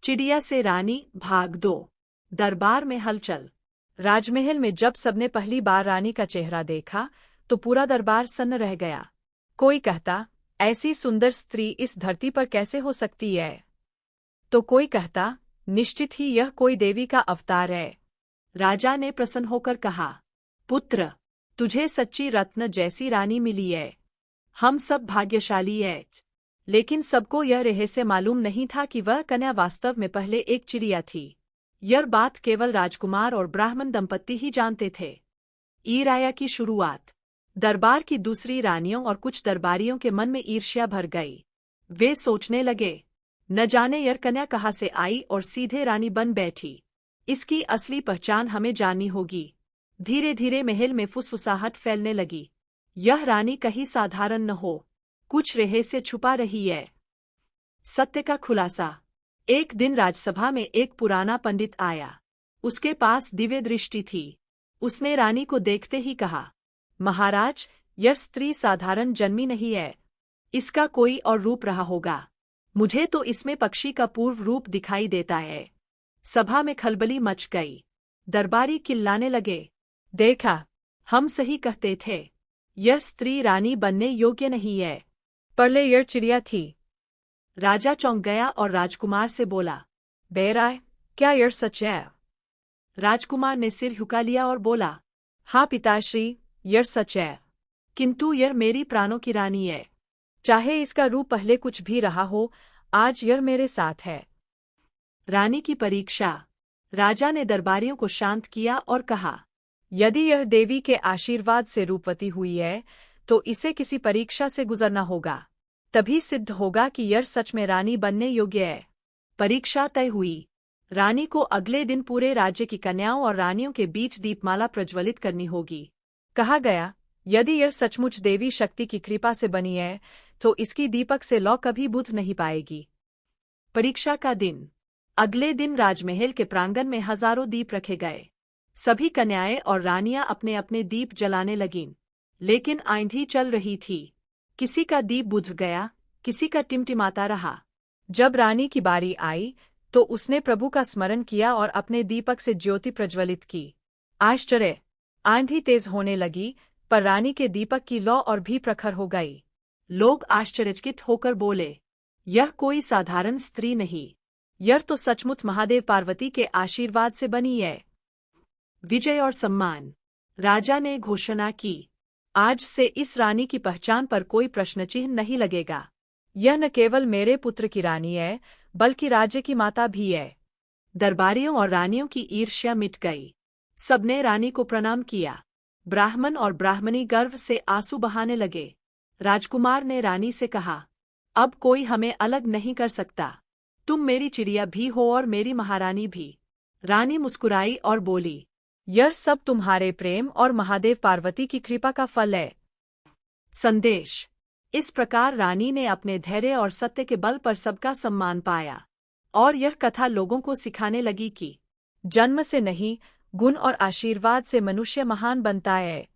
चिड़िया से रानी भाग 2। दरबार में हलचल। राजमहल में जब सबने पहली बार रानी का चेहरा देखा तो पूरा दरबार सन्न रह गया। कोई कहता, ऐसी सुंदर स्त्री इस धरती पर कैसे हो सकती है? तो कोई कहता, निश्चित ही यह कोई देवी का अवतार है। राजा ने प्रसन्न होकर कहा, पुत्र, तुझे सच्ची रत्न जैसी रानी मिली है। हम सब भाग्यशाली हैं। लेकिन सबको यह रहस्य मालूम नहीं था कि वह कन्या वास्तव में पहले एक चिड़िया थी। यह बात केवल राजकुमार और ब्राह्मण दंपत्ति ही जानते थे। ईर्ष्या की शुरुआत। दरबार की दूसरी रानियों और कुछ दरबारियों के मन में ईर्ष्या भर गई। वे सोचने लगे, न जाने यह कन्या कहाँ से आई और सीधे रानी बन बैठी। इसकी असली पहचान हमें जाननी होगी। धीरे धीरे महल में फुसफुसाहट फैलने लगी। यह रानी कहीं साधारण न हो, कुछ रहस्य छुपा रही है। सत्य का खुलासा। एक दिन राजसभा में एक पुराना पंडित आया। उसके पास दिव्य दृष्टि थी। उसने रानी को देखते ही कहा, महाराज, यह स्त्री साधारण जन्मी नहीं है। इसका कोई और रूप रहा होगा। मुझे तो इसमें पक्षी का पूर्व रूप दिखाई देता है। सभा में खलबली मच गई। दरबारी चिल्लाने लगे, देखा, हम सही कहते थे। यह स्त्री रानी बनने योग्य नहीं है। पहले यह चिड़िया थी। राजा चौंक गया और राजकुमार से बोला, बेराय, क्या यह सच है? राजकुमार ने सिर झुका लिया और बोला, हाँ पिताश्री, यह सच है। किंतु यह मेरी प्राणों की रानी है। चाहे इसका रूप पहले कुछ भी रहा हो, आज यह मेरे साथ है। रानी की परीक्षा। राजा ने दरबारियों को शांत किया और कहा, यदि यह देवी के आशीर्वाद से रूपवती हुई है तो इसे किसी परीक्षा से गुजरना होगा। तभी सिद्ध होगा कि यह सच में रानी बनने योग्य है। परीक्षा तय हुई। रानी को अगले दिन पूरे राज्य की कन्याओं और रानियों के बीच दीपमाला प्रज्वलित करनी होगी। कहा गया, यदि यह सचमुच देवी शक्ति की कृपा से बनी है तो इसकी दीपक से लौ कभी बुझ नहीं पाएगी। परीक्षा का दिन। अगले दिन राजमहल के प्रांगण में हजारों दीप रखे गए। सभी कन्याएं और रानियां अपने अपने दीप जलाने लगीं। लेकिन आंधी चल रही थी। किसी का दीप बुझ गया, किसी का टिमटिमाता रहा। जब रानी की बारी आई तो उसने प्रभु का स्मरण किया और अपने दीपक से ज्योति प्रज्वलित की। आश्चर्य! आंधी तेज होने लगी, पर रानी के दीपक की लौ और भी प्रखर हो गई। लोग आश्चर्यचकित होकर बोले, यह कोई साधारण स्त्री नहीं, यह तो सचमुच महादेव पार्वती के आशीर्वाद से बनी है। विजय और सम्मान। राजा ने घोषणा की, आज से इस रानी की पहचान पर कोई प्रश्नचिन्ह नहीं लगेगा। यह न केवल मेरे पुत्र की रानी है, बल्कि राज्य की माता भी है। दरबारियों और रानियों की ईर्ष्या मिट गई। सबने रानी को प्रणाम किया। ब्राह्मण और ब्राह्मणी गर्व से आंसू बहाने लगे। राजकुमार ने रानी से कहा, अब कोई हमें अलग नहीं कर सकता। तुम मेरी चिड़िया भी हो और मेरी महारानी भी। रानी मुस्कुराई और बोली, यह सब तुम्हारे प्रेम और महादेव पार्वती की कृपा का फल है। संदेश। इस प्रकार रानी ने अपने धैर्य और सत्य के बल पर सबका सम्मान पाया। और यह कथा लोगों को सिखाने लगी कि जन्म से नहीं, गुण और आशीर्वाद से मनुष्य महान बनता है।